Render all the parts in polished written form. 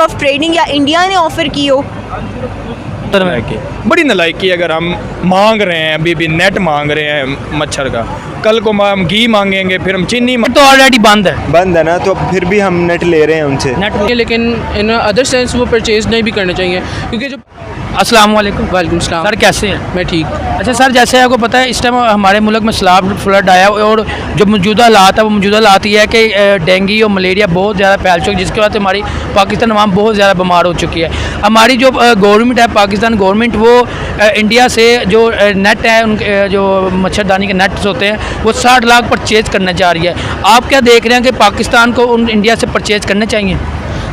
Of trading या India ने offer की हो। बड़ी नलायकी। अगर हम मांग रहे हैं अभी नेट मांग रहे हैं मच्छर का, कल को हम घी मांगेंगे, फिर हम चीनी तो ऑलरेडी बंद है ना, तो फिर भी हम नेट ले रहे हैं उनसे नेट, लेकिन इन अदर सेंस वो परचेज नहीं भी करने चाहिए क्योंकि जो अस्सलाम वालेकुम। वालेकुम सलाम सर कैसे हैं? मैं ठीक। अच्छा सर, जैसे आपको पता है इस टाइम हमारे मुल्क में सैलाब फ्लड आया और जो मौजूदा हालात है वो मौजूदा हालात ये है कि डेंगू और मलेरिया बहुत ज़्यादा फैल चुकी है, जिसके बाद हमारी पाकिस्तान अवाम बहुत ज़्यादा बीमार हो चुकी है। हमारी जो गवर्नमेंट है पाकिस्तान गवर्नमेंट, वो इंडिया से जो नेट है उनके जो मच्छरदानी के नेट्स होते हैं वो 60 लाख परचेज़ करने जा रही है। आप क्या देख रहे हैं कि पाकिस्तान को उन इंडिया से परचेज़ करने चाहिए?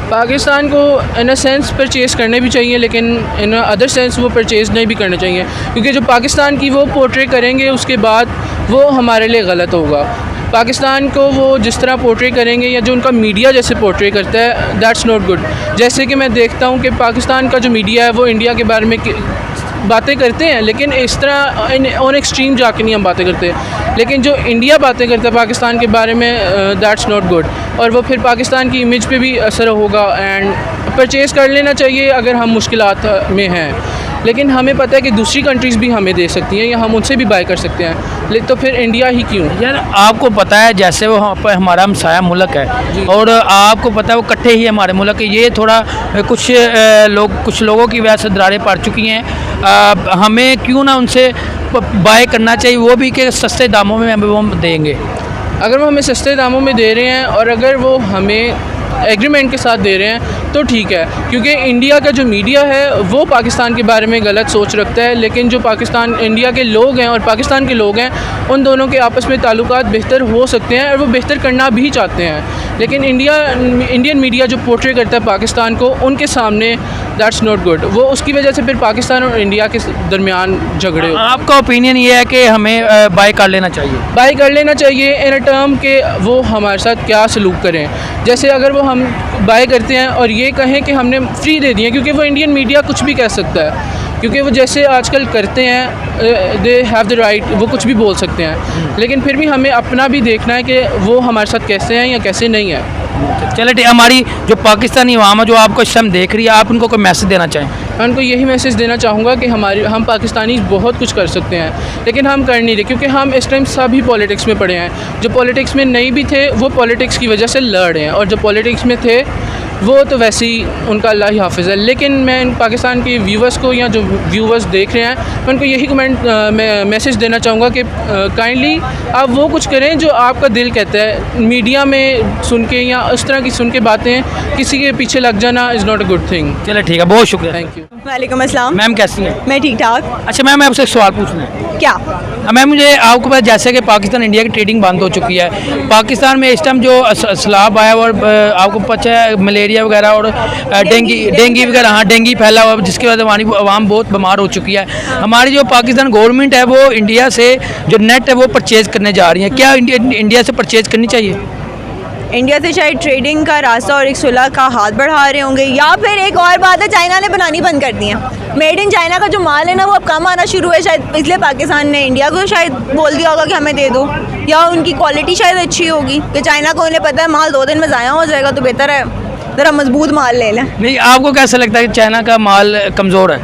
पाकिस्तान को इन अ सेंस परचेज़ करने भी चाहिए, लेकिन इन अदर सेंस वो परचेज़ नहीं भी करने चाहिए क्योंकि जो पाकिस्तान की वो पोर्ट्रे करेंगे उसके बाद वो हमारे लिए गलत होगा। पाकिस्तान को वो जिस तरह पोर्ट्रे करेंगे या जो उनका मीडिया जैसे पोर्ट्रे करता है, दैट्स नॉट गुड। जैसे कि मैं देखता हूँ कि पाकिस्तान का जो मीडिया है वो इंडिया के बारे में बातें करते हैं, लेकिन इस तरह ऑन एक्सट्रीम जाके नहीं हम बातें करते, लेकिन जो इंडिया बातें करता है पाकिस्तान के बारे में, दैट्स नॉट गुड, और वो फिर पाकिस्तान की इमेज पे भी असर होगा। एंड परचेज़ कर लेना चाहिए अगर हम मुश्किलात में हैं, लेकिन हमें पता है कि दूसरी कंट्रीज़ भी हमें दे सकती हैं या हम उनसे भी बाय कर सकते हैं, तो फिर इंडिया ही क्यों? यार आपको पता है जैसे वो हमारा हमसाया मुल्क है और आपको पता है वो इकट्ठे ही हमारे मुल्क है, ये थोड़ा कुछ लोगों की वजह से दरारें पड़ चुकी हैं। हमें क्यों ना उनसे बाय करना चाहिए, वो भी कि सस्ते दामों में हमें वो देंगे। अगर वो हमें सस्ते दामों में दे रहे हैं और अगर वो हमें एग्रीमेंट के साथ दे रहे हैं तो ठीक है, क्योंकि इंडिया का जो मीडिया है वो पाकिस्तान के बारे में गलत सोच रखता है, लेकिन जो इंडिया के लोग हैं और पाकिस्तान के लोग हैं उन दोनों के आपस में ताल्लुकात बेहतर हो सकते हैं और वो बेहतर करना भी चाहते हैं, लेकिन इंडियन मीडिया जो पोर्ट्रे करता है पाकिस्तान को उनके सामने, दैट्स नॉट गुड। वो उसकी वजह से फिर पाकिस्तान और इंडिया के दरमियान झगड़े हो। आपका ओपिनियन ये है कि हमें बाय कर लेना चाहिए? बाय कर लेना चाहिए इन अ टर्म के वो हमारे साथ क्या सलूक करें। जैसे अगर वो हम बाय करते हैं और ये कहें कि हमने फ्री दे दिए, क्योंकि वो इंडियन मीडिया कुछ भी कह सकता है, क्योंकि वो जैसे आजकल करते हैं, दे हैव द राइट, वो कुछ भी बोल सकते हैं, लेकिन फिर भी हमें अपना भी देखना है कि वो हमारे साथ कैसे हैं या कैसे नहीं है। चलो ठीक, हमारी जो पाकिस्तानी अवाम है जो आपको इस टाइम देख रही है, आप उनको कोई मैसेज देना चाहें? मैं उनको यही मैसेज देना चाहूँगा कि हम पाकिस्तानी बहुत कुछ कर सकते हैं, लेकिन हम कर नहीं रहे, क्योंकि हम इस टाइम सभी पॉलिटिक्स में पड़े हैं। जो पॉलिटिक्स में नहीं भी थे वो पॉलिटिक्स की वजह से लड़ रहे हैं, और जो पॉलिटिक्स में थे वो तो वैसे ही उनका अल्लाह ही हाफिज़ है। लेकिन मैं पाकिस्तान के व्यूवर्स को या जो व्यूवर्स देख रहे हैं, मैं उनको यही मैसेज देना चाहूँगा कि काइंडली आप वो कुछ करें जो आपका दिल कहता है। मीडिया में सुन के या इस तरह की सुन के बातें किसी के पीछे लग जाना is not a good thing. चलो ठीक है, बहुत शुक्रिया। Thank you. वालेकुम अस्सलाम। मैम कैसी हैं? मैं ठीक ठाक। अच्छा मैम, मैं आपसे एक सवाल पूछना है। क्या? मैम मुझे आपको पता जैसे कि पाकिस्तान इंडिया की ट्रेडिंग बंद हो चुकी है, पाकिस्तान में इस टाइम जो सैलाब आया और आपको पता है मलेरिया वगैरह और डेंगू वगैरह, हाँ डेंगू फैला हुआ, जिसकी वजह से हमारी आवाम बहुत बीमार हो चुकी है। हमारी जो पाकिस्तान गवर्नमेंट है वो इंडिया से जो नेट है वो परचेज़ करने जा रही है, क्या इंडिया से परचेज़ करनी चाहिए? इंडिया से शायद ट्रेडिंग का रास्ता और एक सुलह का हाथ बढ़ा रहे होंगे, या फिर एक और बात है चाइना ने बनानी बंद कर दी है। मेड इन चाइना का जो माल है ना वो अब कम आना शुरू है, शायद इसलिए पाकिस्तान ने इंडिया को शायद बोल दिया होगा कि हमें दे दो, या उनकी क्वालिटी शायद अच्छी होगी कि चाइना को उन्हें पता है माल 2 दिन में ज़ाया हो जाएगा, तो बेहतर है ज़रा मजबूत माल ले लें। नहीं, आपको कैसा लगता है कि चाइना का माल कमज़ोर है?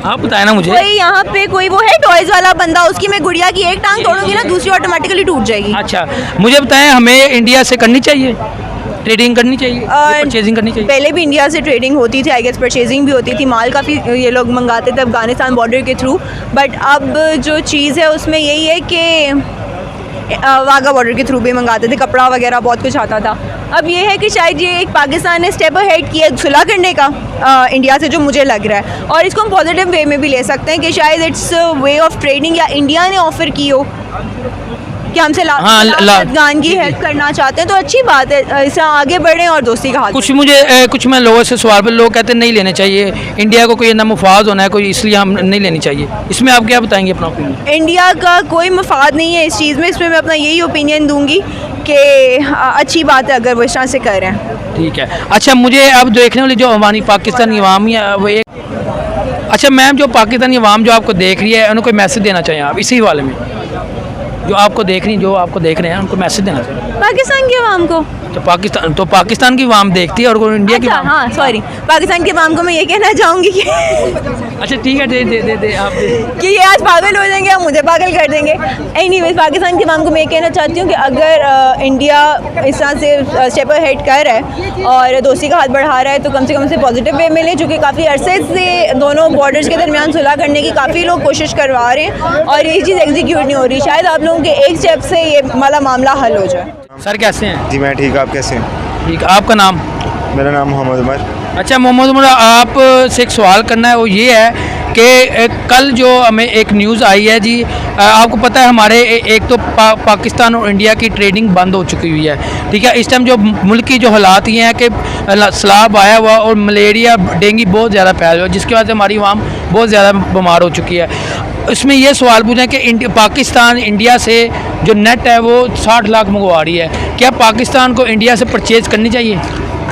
आप बताएं ना मुझे। कोई यहाँ पे कोई वो है टॉयज वाला बंदा, उसकी मैं गुड़िया की एक टांग तोड़ूंगी ना, दूसरी ऑटोमेटिकली टूट जाएगी। अच्छा मुझे बताएं, हमें इंडिया से करनी चाहिए ट्रेडिंग, करनी चाहिए, परचेजिंग करनी चाहिए? पहले भी इंडिया से ट्रेडिंग होती थी, आई गेस परचेजिंग भी होती थी, माल काफ़ी ये लोग मंगाते थे अफगानिस्तान बॉर्डर के थ्रू, बट अब जो चीज़ है उसमें यही है कि वाघा बॉर्डर के थ्रू भी मंगाते थे, कपड़ा वगैरह बहुत कुछ आता था। अब ये है कि शायद ये एक पाकिस्तान ने स्टेप अहेड किया सुलह करने का इंडिया से, जो मुझे लग रहा है, और इसको हम पॉजिटिव वे में भी ले सकते हैं कि शायद इट्स वे ऑफ ट्रेडिंग या इंडिया ने ऑफ़र की हो कि हमसे अफगान की हेल्प करना चाहते हैं, तो अच्छी बात है, इससे आगे बढ़ें और दोस्ती का हाथ। कुछ मैं लोगों से सवाल पर लोग कहते हैं नहीं लेने चाहिए, इंडिया को कोई ना मुफाद होना है कोई, इसलिए हम नहीं लेनी चाहिए। इसमें आप क्या बताएंगे अपना ओपिनियन? इंडिया का कोई मुफाद नहीं है इस चीज़ में, इसमें मैं अपना यही ओपिनियन दूंगी कि अच्छी बात है अगर वो इस तरह से कर रहे हैं। ठीक है। अच्छा मुझे अब देखने वाली जो हमारी पाकिस्तानी अवाम है वो एक, अच्छा मैम जो पाकिस्तानी अवाम जो आपको देख रही है उनको कोई मैसेज देना चाहिए आप इसी वाले में, जो आपको देख रही हैं, जो आपको देख रहे हैं उनको मैसेज देना चाहिए पाकिस्तान के अवाम को? तो पाकिस्तान की वाम देखती है और इंडिया की अच्छा वाम। हाँ सॉरी, पाकिस्तान के वाम को मैं ये कहना चाहूँगी कि अच्छा ठीक है, दे आप दे। कि ये आज पागल हो जाएंगे, हम मुझे पागल कर देंगे। एनीवेज पाकिस्तान के वाम को मैं ये कहना चाहती हूँ कि अगर इंडिया इस तरह से स्टेप हेड कर रहा है और दोस्ती का हाथ बढ़ा रहा है तो कम से कम से पॉजिटिव वे मिले, चूँकि काफ़ी अरसे से दोनों बॉर्डर्स के दरमियान सुलह करने की काफ़ी लोग कोशिश करवा रहे हैं और ये चीज़ एग्जीक्यूट नहीं हो रही। शायद आप लोगों के एक स्टेप से ये वाला मामला हल हो जाए। सर कैसे हैं? जी मैं ठीक, आप कैसे हैं? ठीक, आपका नाम? मेरा नाम मोहम्मद उमर। अच्छा मोहम्मद उमर, आप से एक सवाल करना है, वो ये है कि कल जो हमें एक न्यूज़ आई है जी, आपको पता है हमारे एक तो पाकिस्तान और इंडिया की ट्रेडिंग बंद हो चुकी हुई है, ठीक है। इस टाइम जो मुल्क की जो हालात ये हैं कि सैलाब आया हुआ और मलेरिया डेंगू बहुत ज़्यादा फैल हुआ, जिसकी वजह से हमारी आवाम बहुत ज़्यादा बीमार हो चुकी है। इसमें ये सवाल पूछें कि पाकिस्तान इंडिया से जो नेट है वो 60 लाख मंगवा रही है, क्या पाकिस्तान को इंडिया से परचेज़ करनी चाहिए?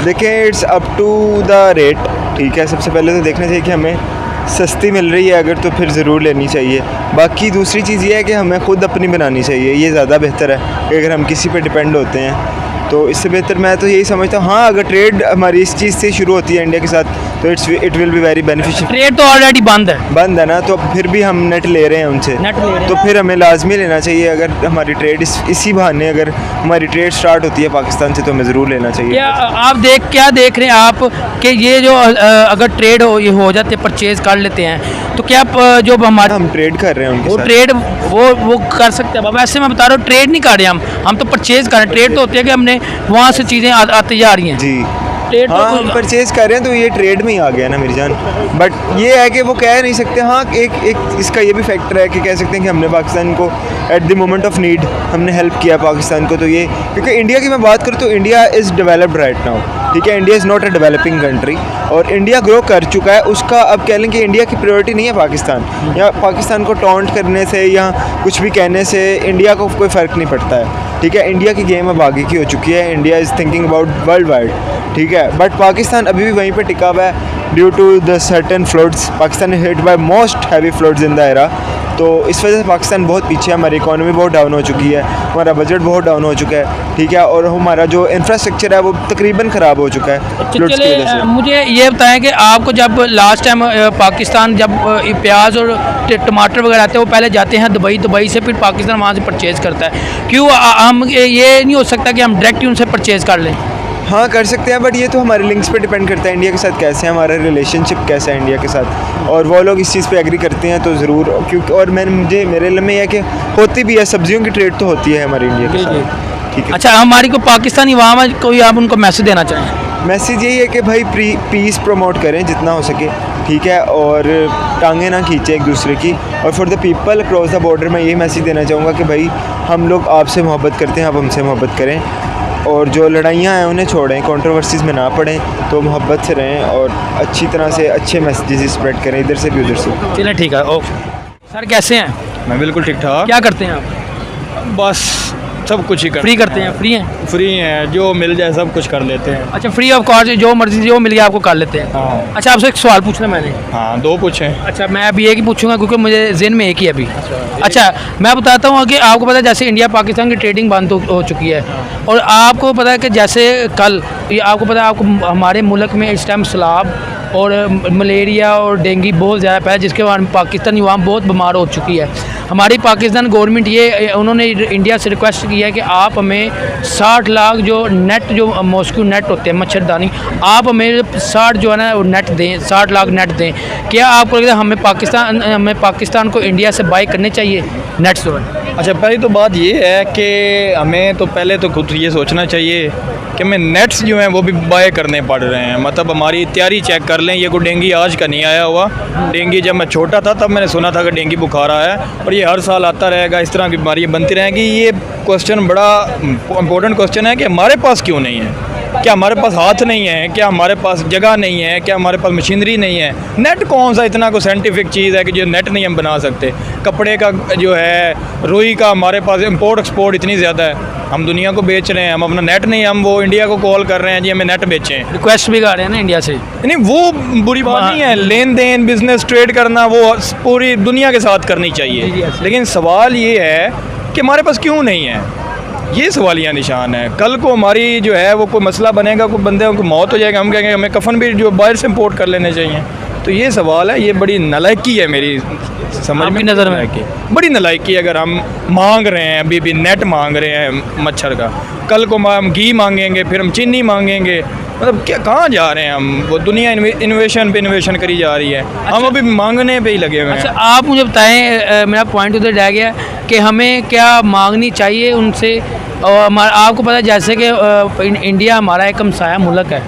देखिए it's up to the rate, ठीक है। सबसे पहले तो देखना चाहिए कि हमें सस्ती मिल रही है अगर तो फिर ज़रूर लेनी चाहिए। बाकी दूसरी चीज़ ये है कि हमें ख़ुद अपनी बनानी चाहिए, ये ज़्यादा बेहतर है कि अगर हम किसी पे डिपेंड होते हैं तो इससे बेहतर मैं तो यही समझता हूँ। हाँ अगर ट्रेड हमारी इस चीज़ से शुरू होती है इंडिया के साथ तो it will be very beneficial. Trade तो ऑलरेडी बंद है ना, तो फिर भी हम नेट ले रहे हैं उनसे, तो फिर हमें लाजमी लेना चाहिए। अगर हमारी ट्रेड इसी बहाने अगर हमारी ट्रेड स्टार्ट होती है पाकिस्तान से तो हमें ज़रूर लेना चाहिए। क्या देख रहे हैं आप कि ये जो अगर ट्रेड हो जाते परचेज़ कर लेते हैं तो क्या जो हमारे हम ट्रेड कर रहे हैं उनके वो साथ। ट्रेड वो कर सकते हैं? वैसे मैं बता रहा हूँ ट्रेड नहीं कर रहे हम तो परचेज़ कर रहे हैं। ट्रेड तो होती है कि हमने वहाँ से चीज़ें आती जा रही हैं जी। ट्रेड हाँ तो हम परचेज़ कर रहे हैं तो ये ट्रेड में ही आ गया ना मेरी जान। बट ये है कि वो कह नहीं सकते। हाँ एक इसका ये भी फैक्टर है कि कह सकते हैं कि हमने पाकिस्तान को at the moment of need हमने हेल्प किया पाकिस्तान को। तो ये क्योंकि इंडिया की मैं बात करूँ तो India is developed right now, ठीक है। India is not a developing country और इंडिया ग्रो कर चुका है। उसका अब कह लें कि इंडिया की प्रायोरिटी नहीं है पाकिस्तान, या पाकिस्तान को टॉन्ट करने से या कुछ भी कहने से इंडिया को कोई फ़र्क नहीं पड़ता है, ठीक है। इंडिया की गेम अब आगे की हो चुकी है। India is thinking about world wide, ठीक है। बट पाकिस्तान अभी भी वहीं पे टिका हुआ है due to the certain floods. Pakistan is hit by most heavy floods in the era, तो इस वजह से पाकिस्तान बहुत पीछे है। हमारी इकॉनमी बहुत डाउन हो चुकी है, हमारा बजट बहुत डाउन हो चुका है, ठीक है। और हमारा जो इंफ्रास्ट्रक्चर है वो तकरीबन ख़राब हो चुका है फ्लड्स की वजह से। मुझे ये बताएं कि आपको जब लास्ट टाइम पाकिस्तान जब प्याज और टमाटर वगैरह आते हैं वो पहले जाते हैं दुबई से, फिर पाकिस्तान वहाँ से परचेज़ करता है। क्यों हम ये नहीं हो सकता कि हम डायरेक्ट उनसे परचेज़ कर लें? हाँ कर सकते हैं, बट ये तो हमारे लिंक्स पे डिपेंड करता है इंडिया के साथ कैसे है हमारा रिलेशनशिप कैसा है इंडिया के साथ, और वो लोग इस चीज़ पे एग्री करते हैं तो ज़रूर। क्योंकि और मेरे इल्म में यह है कि होती भी है, सब्जियों की ट्रेड तो होती है हमारी इंडिया के साथ, ठीक है। अच्छा हमारी को पाकिस्तानी वाम कोई आप उनको मैसेज देना चाहें? मैसेज यही है कि भाई पीस प्रमोट करें जितना हो सके, ठीक है, और टांगे ना खींचे एक दूसरे की। और for the people across the border मैं यही मैसेज देना चाहूँगा कि भाई हम लोग आपसे मोहब्बत करते हैं, आप हमसे मोहब्बत करें, और जो लड़ाइयाँ हैं उन्हें छोड़ें, कंट्रोवर्सीज़ में ना पड़ें, तो मोहब्बत से रहें और अच्छी तरह से अच्छे मैसेजेस स्प्रेड करें इधर से भी उधर से। चलिए ठीक है, ओके। सर कैसे हैं? मैं बिल्कुल ठीक ठाक। क्या करते हैं आप? बस सब कुछ ही फ्री करते हैं? फ्री हैं? फ्री हैं, जो मिल जाए सब कुछ कर लेते हैं। अच्छा फ्री ऑफ कॉस्ट, जो मर्जी जो मिल गया आपको कर लेते हैं? हाँ अच्छा आपसे एक सवाल पूछना मैंने। हाँ, दो पूछें। अच्छा मैं अभी एक ही पूछूंगा क्योंकि मुझे ज़हन में एक ही अभी। अच्छा मैं बताता हूँ कि आपको पता है जैसे इंडिया पाकिस्तान की ट्रेडिंग बंद हो चुकी है, और आपको पता है कि जैसे कल ये आपको पता है आपको हमारे मुल्क में इस टाइम सैलाब और मलेरिया और डेंगू बहुत ज़्यादा फैला, जिसके बाद पाकिस्तानी अवाम बहुत बीमार हो चुकी है। हमारी पाकिस्तान गवर्नमेंट ये उन्होंने इंडिया से रिक्वेस्ट की है कि आप हमें 60 लाख जो नेट जो मॉस्क्यू नेट होते हैं मच्छरदानी, आप हमें 60 जो है ना वो नेट दें, 60 लाख नेट दें। क्या आपको लगता है हमें पाकिस्तान को इंडिया से बाई करने चाहिए नेट्स जो है? अच्छा पहली तो बात ये है कि हमें तो पहले तो खुद ये सोचना चाहिए कि हमें नेट्स जो हैं वो भी बाय करने पड़ रहे हैं। मतलब हमारी तैयारी चेक कर लें, ये कोई डेंगू आज का नहीं आया हुआ। डेंगू जब मैं छोटा था तब मैंने सुना था कि डेंगू बुखार आया है और ये हर साल आता रहेगा, इस तरह की बीमारियाँ बनती रहेंगी। ये क्वेश्चन बड़ा इंपॉर्टेंट क्वेश्चन है कि हमारे पास क्यों नहीं है। क्या हमारे पास हाथ नहीं है? क्या हमारे पास जगह नहीं है? क्या हमारे पास मशीनरी नहीं है? नेट कौन सा इतना कोई साइंटिफिक चीज़ है कि जो नेट नहीं हम बना सकते? कपड़े का जो है रुई का हमारे पास इंपोर्ट एक्सपोर्ट इतनी ज़्यादा है, हम दुनिया को बेच रहे हैं, हम अपना नेट नहीं, हम वो इंडिया को कॉल कर रहे हैं जी हमें नेट बेचें। रिक्वेस्ट भी कर रहे हैं ना इंडिया से। नहीं वो बुरी बात नहीं है, लेन देन बिजनेस ट्रेड करना वो पूरी दुनिया के साथ करनी चाहिए, लेकिन सवाल ये है कि हमारे पास क्यों नहीं है। ये सवालिया निशान है। कल को हमारी जो है वो कोई मसला बनेगा, कोई बंदे को मौत हो जाएगा, हम कहेंगे हमें कफन भी जो बाहर से इम्पोर्ट कर लेने चाहिए। तो ये सवाल है, ये बड़ी नलायकी है मेरी समझ में, नज़र में नलायकी, बड़ी नलायकी। अगर हम मांग रहे हैं अभी नेट मांग रहे हैं मच्छर का, कल को हम घी मांगेंगे, फिर हम चीनी मांगेंगे, मतलब क्या कहाँ जा रहे हैं हम? वो दुनिया इन्वेशन पे इन्वेशन करी जा रही है, हम अभी मांगने पे ही लगे हुए हैं। अच्छा, आप मुझे बताएं, मेरा पॉइंट उधर रह गया कि हमें क्या मांगनी चाहिए उनसे। और आपको पता है जैसे कि इंडिया हमारा एक हमसाया मुल्क है,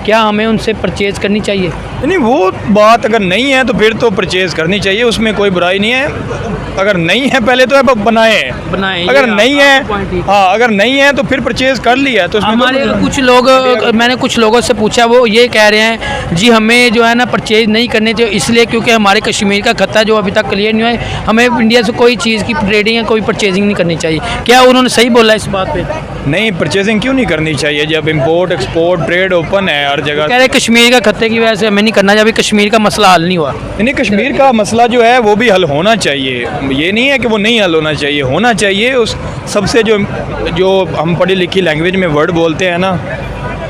क्या हमें उनसे परचेज़ करनी चाहिए? नहीं, वो बात अगर नहीं है तो फिर तो परचेज़ करनी चाहिए, उसमें कोई बुराई नहीं है। अगर नहीं है पहले तो अब बनाएं, अगर नहीं है, हाँ अगर नहीं है तो फिर परचेज़ कर लिया तो उसमें हमारे कुछ लोग, मैंने कुछ लोगों से पूछा, वो ये कह रहे हैं जी हमें जो है ना परचेज़ नहीं करने चाहिए, इसलिए क्योंकि हमारे कश्मीर का खत्ता जो अभी तक क्लियर नहीं हुआ है, हमें इंडिया से कोई चीज़ की ट्रेडिंग या कोई परचेजिंग नहीं करनी चाहिए। क्या उन्होंने सही बोला इस बात पे? नहीं, परचेजिंग क्यों नहीं करनी चाहिए जब इंपोर्ट एक्सपोर्ट ट्रेड ओपन है हर जगह। कह रहे कश्मीर का खत्ते की वजह से हमें नहीं करना, जब कश्मीर का मसला हल नहीं हुआ। नहीं, कश्मीर का मसला जो है वो भी हल होना चाहिए, ये नहीं है कि वो नहीं हल होना चाहिए। उस सबसे जो हम पढ़ी लिखी लैंग्वेज में वर्ड बोलते हैं ना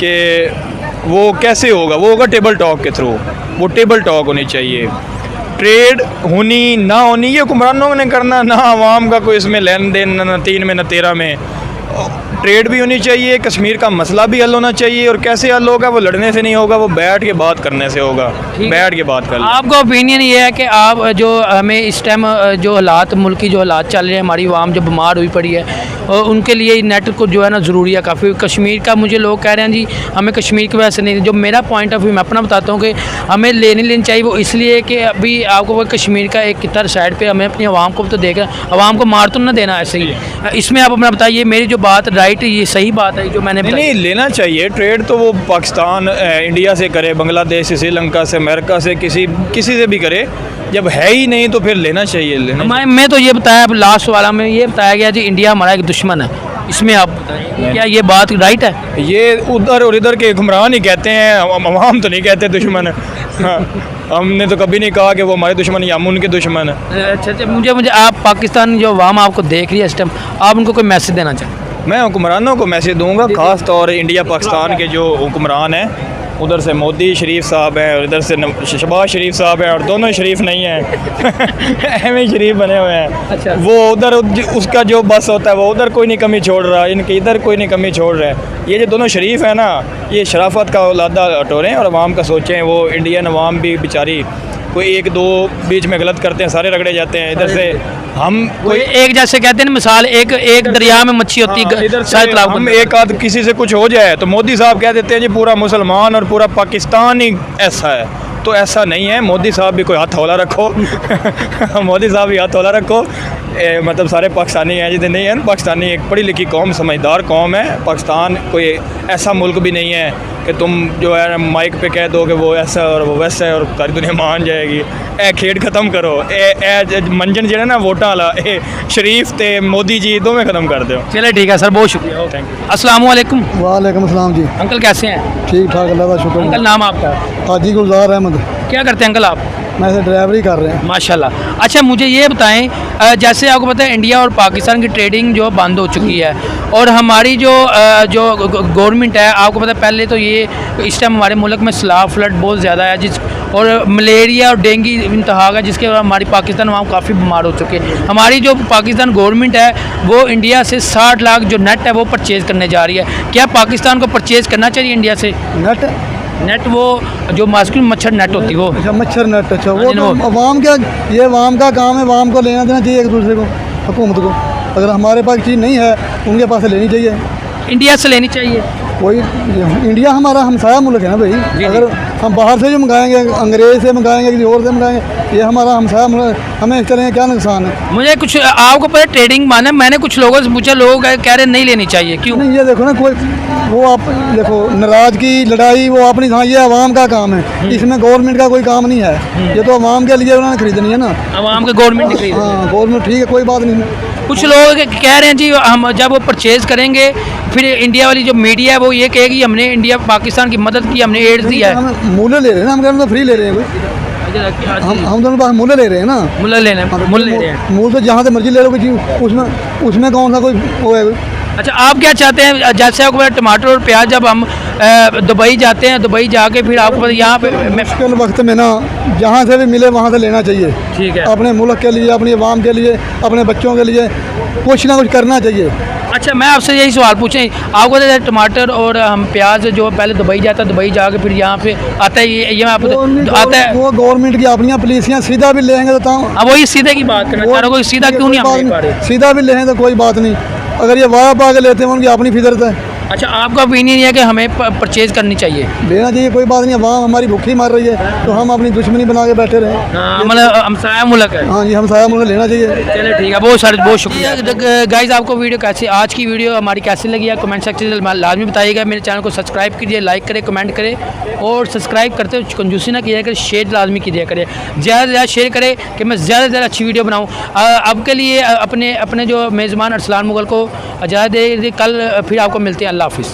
कि वो कैसे होगा, वो होगा टेबल टॉक के थ्रू, वो टेबल टॉक होनी चाहिए। ट्रेड होनी ना होनी ये हुक्मरानों ने करना, ना आवाम का कोई इसमें लेन देन, ना 3 में ना 13 में। ट्रेड भी होनी चाहिए, कश्मीर का मसला भी हल होना चाहिए, और कैसे हल होगा? वो लड़ने से नहीं होगा, वो बैठ के बात करने से होगा, बैठ के बात कर। आपका ओपिनियन ये है कि आप जो हमें इस टाइम जो हालात, मुल्क की जो हालात चल रहे हैं, हमारी आवाम जो बीमार हुई पड़ी है, और उनके लिए नेट को जो है ना ज़रूरी है काफ़ी। कश्मीर का मुझे लोग कह रहे हैं जी हमें कश्मीर की वजह से नहीं, जो मेरा पॉइंट ऑफ व्यू मैं अपना बताता हूँ कि हमें लेनी चाहिए। वो इसलिए कि अभी आपको वो कश्मीर का एक कितर साइड पे हमें अपनी आवाम को तो देख आवाम को मार तो ना देना ऐसे ही। इसमें आप अपना बताइए, मेरी जो बात राइट, ये सही बात है जो मैंने नहीं लेना चाहिए ट्रेड तो वो पाकिस्तान इंडिया से करे, बांग्लादेश से, श्रीलंका से, अमेरिका से, किसी से भी करे। जब है ही नहीं तो फिर लेना चाहिए। मैं तो ये बताया, अब लास्ट वाला में ये बताया गया जी इंडिया हमारा एक दुश्मन है, इसमें आप बताएं क्या ये बात राइट है? ये उधर और इधर के हुक्मरान ही कहते हैं, हम तो नहीं कहते दुश्मन। हाँ, हमने तो कभी नहीं कहा कि वो हमारे दुश्मन या हम उनके दुश्मन हैं। अच्छा, मुझे आप पाकिस्तान जो अवाम आपको देख रही है इस टाइम, आप उनको कोई मैसेज देना चाहें? मैं हुक्मरानों को मैसेज दूंगा, ख़ास तौर इंडिया पाकिस्तान के जो हुक्मरान हैं, उधर से मोदी शरीफ साहब हैं और इधर से शहबाज शरीफ साहब हैं, और दोनों शरीफ नहीं हैं अहमद शरीफ बने हुए हैं। अच्छा। वो उधर उसका जो बस होता है वो उधर कोई नहीं कमी छोड़ रहा, इनके इधर कोई नहीं कमी छोड़ रहा है। ये जो दोनों शरीफ हैं ना, ये शराफत का औलादा टोरें और आवाम का सोचें। वो इंडियन अवाम भी बेचारी कोई एक दो बीच में गलत करते हैं, सारे रगड़े जाते हैं। इधर से हम कोई एक जैसे कहते हैं मिसाल, एक दरिया में मच्छी होती है, इधर से हम एक आध किसी से कुछ हो जाए तो मोदी साहब कह देते हैं जी पूरा मुसलमान और पूरा पाकिस्तान ही ऐसा है। तो ऐसा नहीं है, मोदी साहब भी कोई हाथ हौला रखो मोदी साहब भी हाथ हौला रखो। मतलब सारे पाकिस्तानी हैं जितने नहीं हैं, पाकिस्तानी एक पढ़ी लिखी कौम, समझदार कौम है। पाकिस्तान कोई ऐसा मुल्क भी नहीं है कि तुम जो है माइक पे कह दो कि वो ऐसा और वो वैसा है और सारी दुनिया मान जाएगी। ए खेड ख़त्म करो, ए मंजन जो है ना वोटा वाला, शरीफ ते मोदी जी दोवें ख़त्म कर दो। चले ठीक है सर, बहुत शुक्रिया, थैंक यू। अस्सलाम वालेकुम। वालेकुम अस्सलाम जी। अंकल कैसे हैं? ठीक ठाक, अल्लाह का शुक्र। अंकल नाम आपका? हाजी गुलजार अहमद। क्या करते हैं अंकल आप? मैं से ड्राइवरी कर रहे हैं। माशाल्लाह। अच्छा, मुझे ये बताएं, जैसे आपको पता है इंडिया और पाकिस्तान की ट्रेडिंग जो बंद हो चुकी है, और हमारी जो गवर्नमेंट है, आपको पता है पहले तो ये इस टाइम हमारे मुल्क में सैलाब फ्लड बहुत ज़्यादा है, और मलेरिया और डेंगू इंतहा का, जिसके बाद हमारी पाकिस्तान वहाँ काफ़ी बीमार हो चुके हैं। हमारी जो पाकिस्तान गवर्नमेंट है वो इंडिया से 60 लाख जो नेट है वो परचेज़ करने जा रही है। क्या पाकिस्तान को परचेज़ करना चाहिए इंडिया से नेट? वो जो मास्किन मच्छर नेट होती है वो। अच्छा, मच्छर नेट। अच्छा, वो तो अवाम का, ये अवाम का काम है, अवाम को लेना देना चाहिए एक दूसरे को, हुकूमत को। अगर हमारे पास चीज़ नहीं है उनके पास लेनी चाहिए, इंडिया से लेनी चाहिए। वही इंडिया हमारा हमसाया मुल्क है ना भाई। अगर हम बाहर से जो मंगाएंगे, अंग्रेज़ से मंगाएंगे, किसी और से मंगाएंगे, ये हमारा हमसाया मुल्क, हमें चलेंगे क्या नुकसान है? मुझे कुछ आपको पता ट्रेडिंग माने, मैंने कुछ लोगों से पूछा, लोग कह रहे नहीं लेनी चाहिए, क्यों? नहीं, ये देखो ना, कोई वो आप देखो नाराज़गी लड़ाई वो अपनी, हाँ ये आवाम का काम है, इसमें गवर्नमेंट का कोई काम नहीं है। ये तो आवाम के लिए उन्होंने खरीदनी है ना, आवाम के गवर्नमेंट ने। हाँ, गवर्नमेंट ठीक है, कोई बात नहीं। कुछ लोग कह रहे हैं जी हम जब वो परचेज़ करेंगे फिर इंडिया वाली जो मीडिया है वो ये कहेगी हमने इंडिया पाकिस्तान की मदद की, हमने एड्स दिया है। हम मूल्य ले रहे हैं ना, हम कहते तो फ्री ले रहे हैं कोई, हम दोनों पास मूल्य ले रहे हैं ना, मूल्य लेने मूल्य ले रहे हैं। मूल्य तो जहाँ से मर्जी ले लो कोई चीज़, उसमें कौन सा कोई वो है? अच्छा, आप क्या चाहते हैं, जैसे आपको पता टमाटर और प्याज जब हम दुबई जाते हैं, दुबई जाके फिर आपको पता यहाँ पे मुश्किल वक्त में ना जहाँ से भी मिले वहाँ से लेना चाहिए। ठीक है। अपने मुल्क के लिए, अपनी आवाम के लिए, अपने बच्चों के लिए कुछ ना कुछ करना चाहिए। अच्छा, मैं आपसे यही सवाल पूछें, आपको पता है टमाटर और हम प्याज जो पहले दुबई जाता है, दुबई जाके फिर यहाँ पे आता है, ये मैं आपको आता है। वो गवर्नमेंट की अपनी पुलिसियाँ सीधा भी लेंगे तो अब वही सीधे की बात करना चाह रहा हूँ, सीधा क्यों नहीं हम ले पा रहे? सीधा भी लें तो कोई बात नहीं, अगर ये वाह पा के लेते हैं उनकी अपनी फितरत है। अच्छा, आपका ओपिनियन है कि हमें परचेज करनी चाहिए? लेना चाहिए, कोई बात नहीं। वहाँ हमारी भूखी मार रही है तो हम अपनी दुश्मनी बना के बैठे रहे। मतलब हमसाया मुल्क है। हाँ जी, हमसाया मुल्क लेना चाहिए। चलिए ठीक है, बहुत शुक्रिया गाइस। आपको वीडियो कैसी, आज की वीडियो हमारी कैसी लगी है कमेंट सेक्शन में लाजमी बताइएगा। मेरे चैनल को सब्सक्राइब कीजिए, लाइक करें, कमेंट करें और सब्सक्राइब करते हुए कंजूसी ना कीजिए करें, शेयर लाजमी कीजिए करें, ज़्यादा से ज़्यादा शेयर करें कि मैं ज़्यादा से ज़्यादा अच्छी वीडियो बनाऊँ। अब के लिए अपने जो मेज़बान अरसलान मुगल को इजाज़त दे, कल फिर आपको मिलते हैं। अल्लाह हाफिज़।